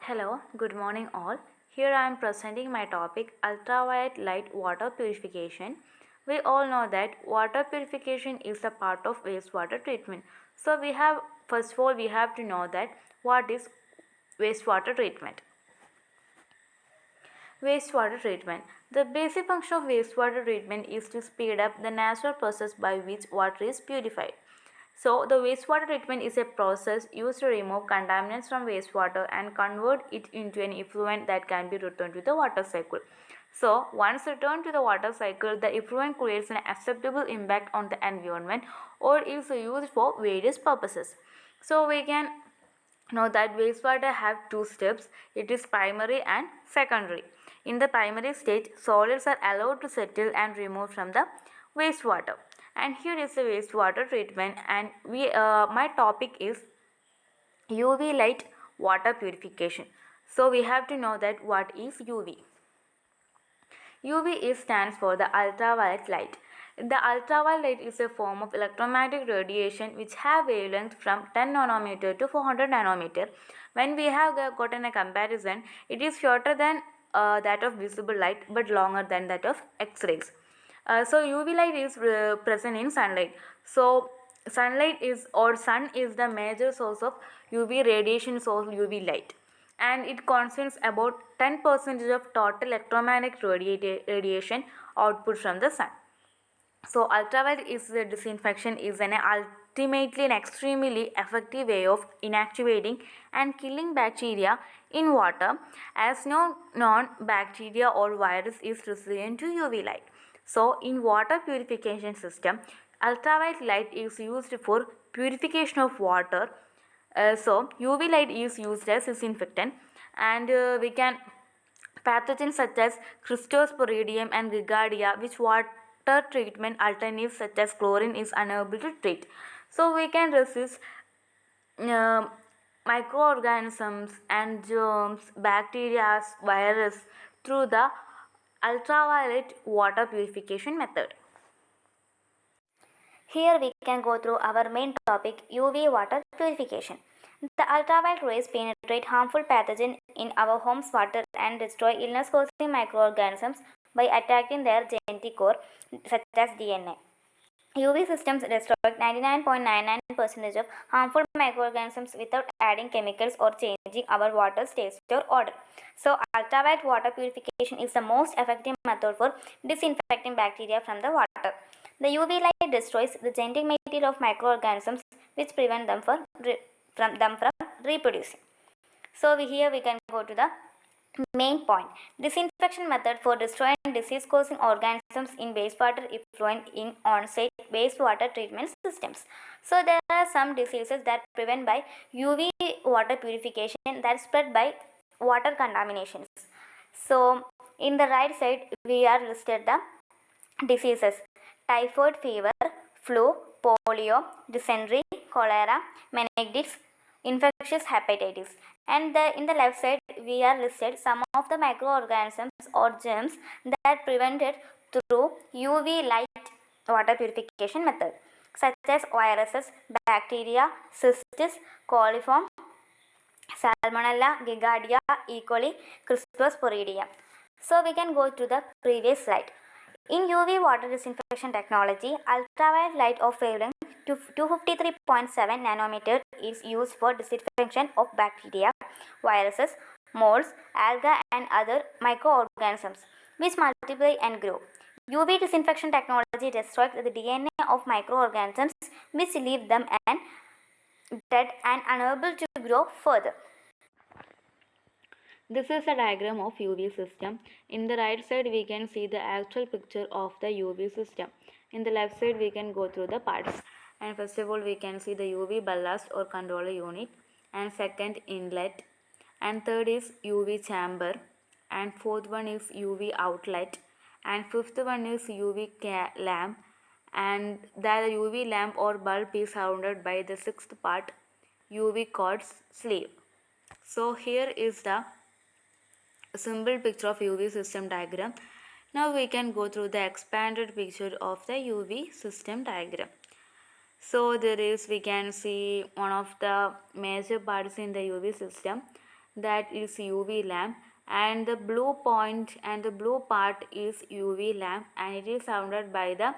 Hello, good morning all. Here I am presenting my topic ultraviolet light water purification. We all know that water purification is a part of wastewater treatment. So first of all we have to know that what is wastewater treatment. Wastewater treatment. The basic function of wastewater treatment is to speed up the natural process by which water is purified. So, the wastewater treatment is a process used to remove contaminants from wastewater and convert it into an effluent that can be returned to the water cycle. So, once returned to the water cycle, the effluent creates an acceptable impact on the environment or is used for various purposes. So, we can know that wastewater have two steps. It is primary and secondary. In the primary stage, solids are allowed to settle and remove from the wastewater. And here is the wastewater treatment, and my topic is UV light water purification. So we have to know that what is UV. UV stands for the ultraviolet light. The ultraviolet light is a form of electromagnetic radiation which have wavelength from 10 nanometer to 400 nanometer. When we have gotten a comparison, it is shorter than that of visible light but longer than that of X-rays. So UV light is present in sunlight. So sunlight is or sun is the major source of UV radiation source UV light, and it constitutes about 10% of total electromagnetic radiation output from the sun. So ultraviolet disinfection is an ultimately an extremely effective way of inactivating and killing bacteria in water, as no non-bacteria or virus is resilient to UV light. So in water purification system, ultraviolet light is used for purification of water. So UV light is used as disinfectant, and we can pathogens such as Cryptosporidium and Giardia, which water treatment alternatives such as chlorine is unable to treat. So we can resist uh, microorganisms and germs, bacteria, virus through the ultraviolet water purification method. Here we can go through our main topic, UV water purification. The ultraviolet rays penetrate harmful pathogens in our home's water and destroy illness-causing microorganisms by attacking their genetic core, such as DNA. UV systems destroy 99.99% of harmful microorganisms without adding chemicals or changing our water's taste or odor. So, ultraviolet water purification is the most effective method for disinfecting bacteria from the water. The UV light destroys the genetic material of microorganisms, which prevent them from reproducing. So, here we can go to the main point. Disinfection method for destroying disease-causing organisms in wastewater effluent in on-site wastewater treatment systems. So there are some diseases that prevent by UV water purification that spread by water contaminations. So in the right side we are listed the diseases: typhoid fever, flu, polio, dysentery, cholera, meningitis, infectious hepatitis. And in the left side we are listed some of the microorganisms or germs that prevented through UV light water purification method, such as viruses, bacteria, cystis, coliform, Salmonella, Giardia, E. coli, Cryptosporidium. So we can go to the previous slide. In UV water disinfection technology, ultraviolet light of wavelength to 253.7 nanometer is used for disinfection of bacteria, viruses, molds, algae and other microorganisms which multiply and grow. UV disinfection technology destroys the DNA of microorganisms which leave them dead and unable to grow further. This is a diagram of UV system. In the right side we can see the actual picture of the UV system. In the left side we can go through the parts. And first of all we can see the UV ballast or controller unit, and second inlet, and third is UV chamber, and fourth one is UV outlet, and fifth one is UV lamp, and the UV lamp or bulb is surrounded by the sixth part, UV quartz sleeve. So here is the simple picture of UV system diagram. Now we can go through the expanded picture of the UV system diagram. So we can see one of the major parts in the UV system. that is UV lamp, and the blue point and the blue part is UV lamp, and it is surrounded by the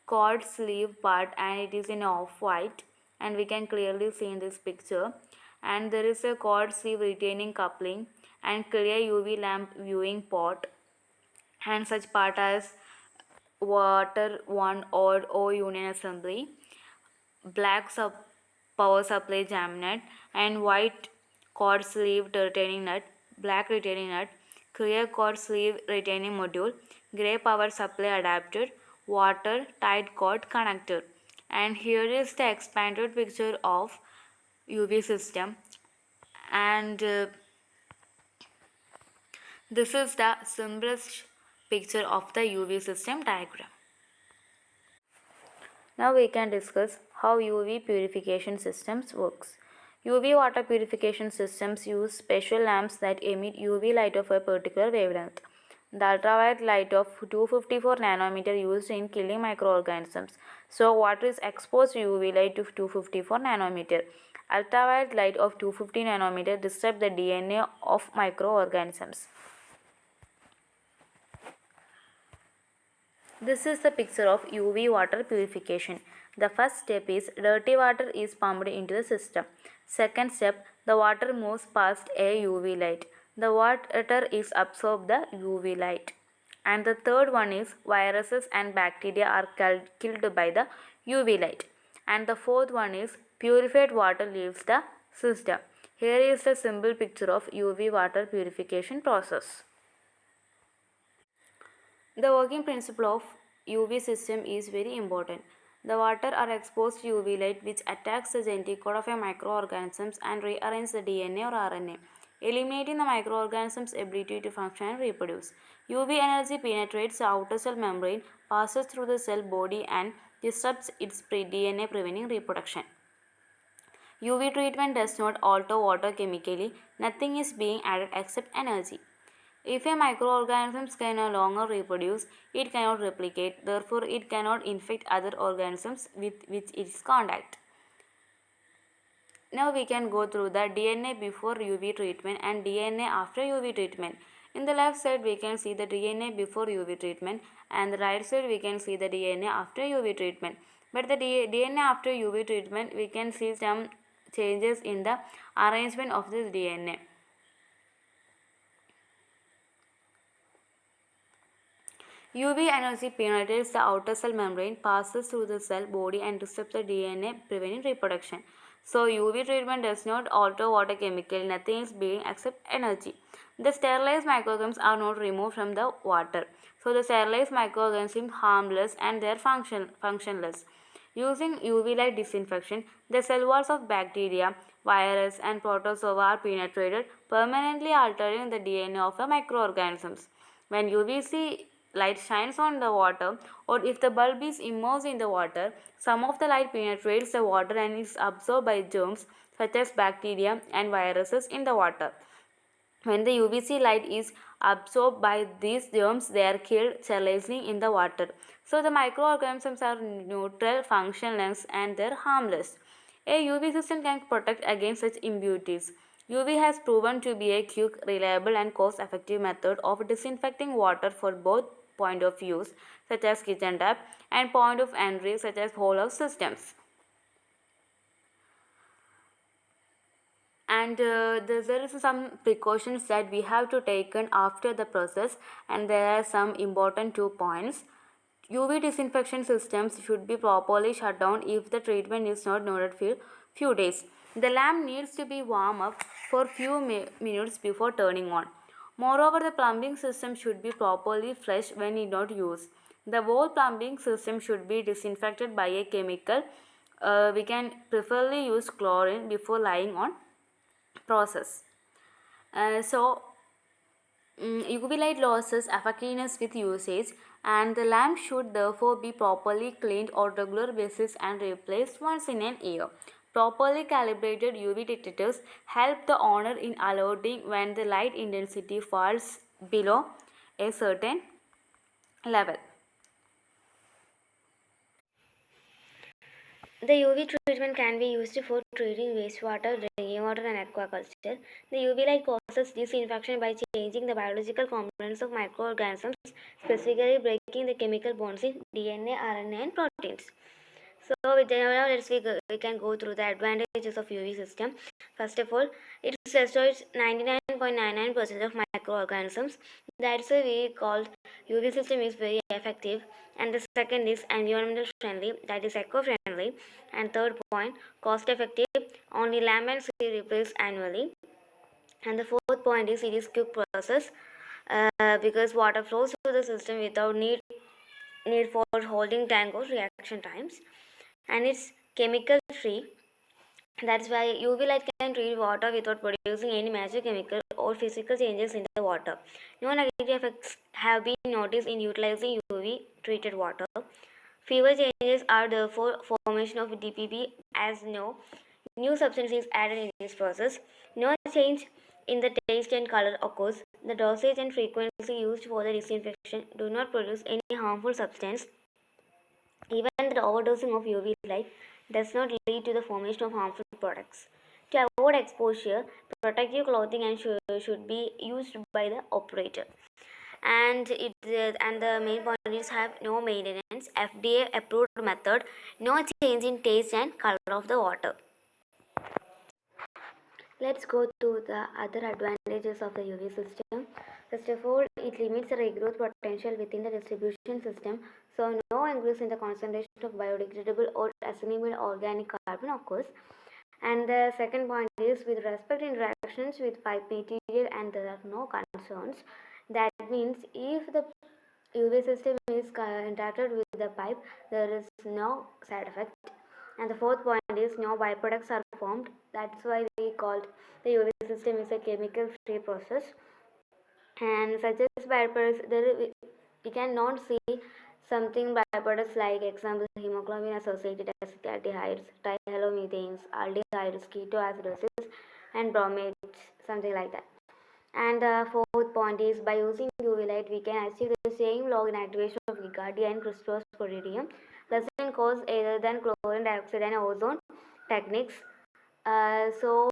cord sleeve part, and it is in off-white, and we can clearly see in this picture. And there is a cord sleeve retaining coupling and clear UV lamp viewing port, and such part as water 1 or O union assembly, black power supply jam nut, and white cord sleeve retaining nut, black retaining nut, clear cord sleeve retaining module, grey power supply adapter, water tight cord connector. And here is the expanded picture of UV system, and this is the simplest picture of the UV system diagram. Now we can discuss how UV purification systems works. UV water purification systems use special lamps that emit UV light of a particular wavelength. The ultraviolet light of 254 nanometer used in killing microorganisms. So water is exposed to UV light of 254 nanometer. Ultraviolet light of 250 nanometer disturb the DNA of microorganisms. This is the picture of UV water purification. The first step is dirty water is pumped into the system. Second step, the water moves past a UV light. The water is absorbed the UV light. And the third one is viruses and bacteria are killed by the UV light. And the fourth one is purified water leaves the system. Here is a simple picture of UV water purification process. The working principle of UV system is very important. The water are exposed to UV light which attacks the genetic code of a microorganisms and rearranges the DNA or RNA, eliminating the microorganism's ability to function and reproduce. UV energy penetrates the outer cell membrane, passes through the cell body and disrupts its DNA, preventing reproduction. UV treatment does not alter water chemically. Nothing is being added except energy. If a microorganism can no longer reproduce, it cannot replicate, therefore it cannot infect other organisms with which it is contact. Now we can go through the DNA before UV treatment and DNA after UV treatment. In the left side we can see the DNA before UV treatment, and the right side we can see the DNA after UV treatment. But the DNA after UV treatment we can see some changes in the arrangement of this DNA. UV energy penetrates the outer cell membrane, passes through the cell body and disrupts the DNA, preventing reproduction. So UV treatment does not alter water chemically. Nothing is being except energy. The sterilized microorganisms are not removed from the water. So the sterilized microorganisms harmless and they are functionless. Using UV light disinfection, the cell walls of bacteria, virus and protozoa are penetrated, permanently altering the DNA of the microorganisms. When UVC light shines on the water, or if the bulb is immersed in the water, some of the light penetrates the water and is absorbed by germs such as bacteria and viruses in the water. When the UVC light is absorbed by these germs, they are killed sterilizing in the water. So the microorganisms are neutral, functionless and they are harmless. A UV system can protect against such impurities. UV has proven to be a quick, reliable and cost-effective method of disinfecting water for both point of use such as kitchen tap and point of entry such as whole house systems. And there is some precautions that we have to take after the process, and there are some important 2 points. UV disinfection systems should be properly shut down if the treatment is not needed for few days. The lamp needs to be warm up for few minutes before turning on. Moreover, the plumbing system should be properly flushed when not used. The whole plumbing system should be disinfected by a chemical. We can preferably use chlorine before lying on process. UV light loses effectiveness with usage, and the lamp should therefore be properly cleaned on a regular basis and replaced once in an year. Properly calibrated UV detectors help the owner in alerting when the light intensity falls below a certain level. The UV treatment can be used for treating wastewater, drinking water, and aquaculture. The UV light causes disinfection by changing the biological components of microorganisms, specifically breaking the chemical bonds in DNA, RNA, and proteins. So with that, now we can go through the advantages of UV system. First of all, it destroys 99.99% of microorganisms. That's why we called UV system is very effective. And the second is environmental friendly, that is eco-friendly. And third point, cost effective. Only lamp and sea replaced annually. And the fourth point is it is quick process because water flows through the system without need for holding tank or reaction times, and it's chemical free. That's why UV light can treat water without producing any major chemical or physical changes in the water. No negative effects have been noticed in utilizing UV treated water. Fewer changes are therefore formation of DPP, as no new substance is added in this process. No change in the taste and color occurs. The dosage and frequency used for the disinfection do not produce any harmful substance. Even the overdosing of UV light does not lead to the formation of harmful products. To avoid exposure, protective clothing and should be used by the operator. And the main point is have no maintenance, FDA approved method, no change in taste and color of the water. Let's go to the other advantages of the UV system. First of all, it limits the regrowth potential within the distribution system, so no increase in the concentration of biodegradable or assimilable organic carbon occurs. And the second point is with respect to interactions with pipe material, and there are no concerns. That means if the UV system is interacted with the pipe, there is no side effect. And the fourth point is no byproducts are formed. That's why we called the UV system is a chemical free process. And such as byproducts, we cannot see something byproducts like example hemoglobin associated acetaldehydes, dihalomethanes, aldehydes, ketoacidosis, and bromates, something like that. And the fourth point is by using UV light, we can achieve the same log in activation of Giardia and Cristosporidium, doesn't cause either than chlorine dioxide and ozone techniques. So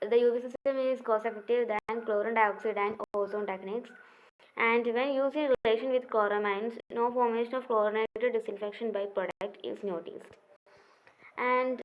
the UV system is cost effective than chlorine dioxide and ozone techniques. And when used in relation with chloramines, no formation of chlorinated disinfection by product is noticed. And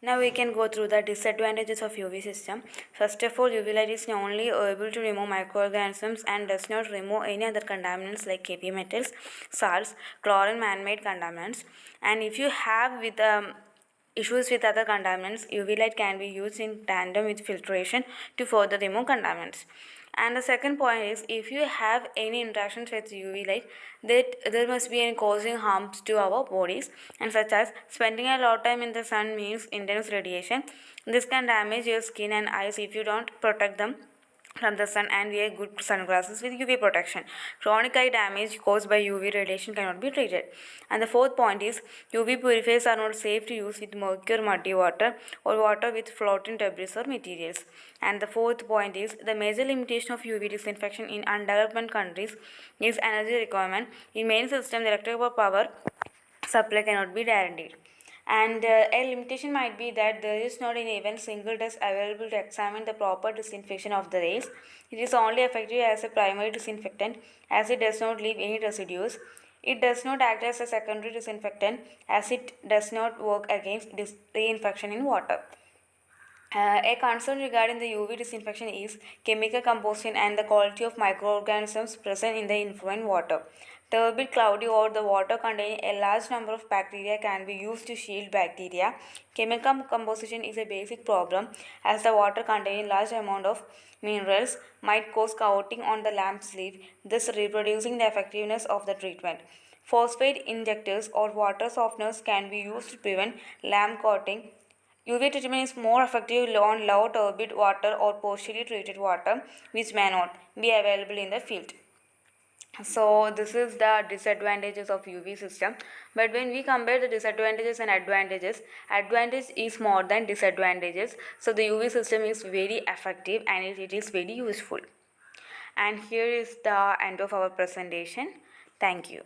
now we can go through the disadvantages of UV system. First of all, UV light is only able to remove microorganisms and does not remove any other contaminants like heavy metals, salts, chlorine, man-made contaminants. And if you have with issues with other contaminants, UV light can be used in tandem with filtration to further remove contaminants. And the second point is if you have any interactions with UV light, that there must be any causing harms to our bodies, and such as spending a lot of time in the sun means intense radiation. This can damage your skin and eyes if you don't protect them from the sun and wear good sunglasses with UV protection. Chronic eye damage caused by UV radiation cannot be treated. And the fourth point is UV purifiers are not safe to use with murky or muddy water or water with floating debris or materials. And the fourth point is the major limitation of UV disinfection in undeveloped countries is energy requirement. In many systems, the electrical power supply cannot be guaranteed. And a limitation might be that there is not an even single test available to examine the proper disinfection of the rays. It is only effective as a primary disinfectant as it does not leave any residues. It does not act as a secondary disinfectant as it does not work against reinfection in water. A concern regarding the UV disinfection is chemical composition and the quality of microorganisms present in the influent water. Turbid, cloudy, or the water containing a large number of bacteria can be used to shield bacteria. Chemical composition is a basic problem as the water containing large amount of minerals might cause coating on the lamp sleeve, thus reducing the effectiveness of the treatment. Phosphate injectors or water softeners can be used to prevent lamp coating. UV treatment is more effective on low turbid water or partially treated water, which may not be available in the field. So this is the disadvantages of UV system. But when we compare the disadvantages and advantages, advantage is more than disadvantages. So the UV system is very effective and it is very useful. And here is the end of our presentation. Thank you.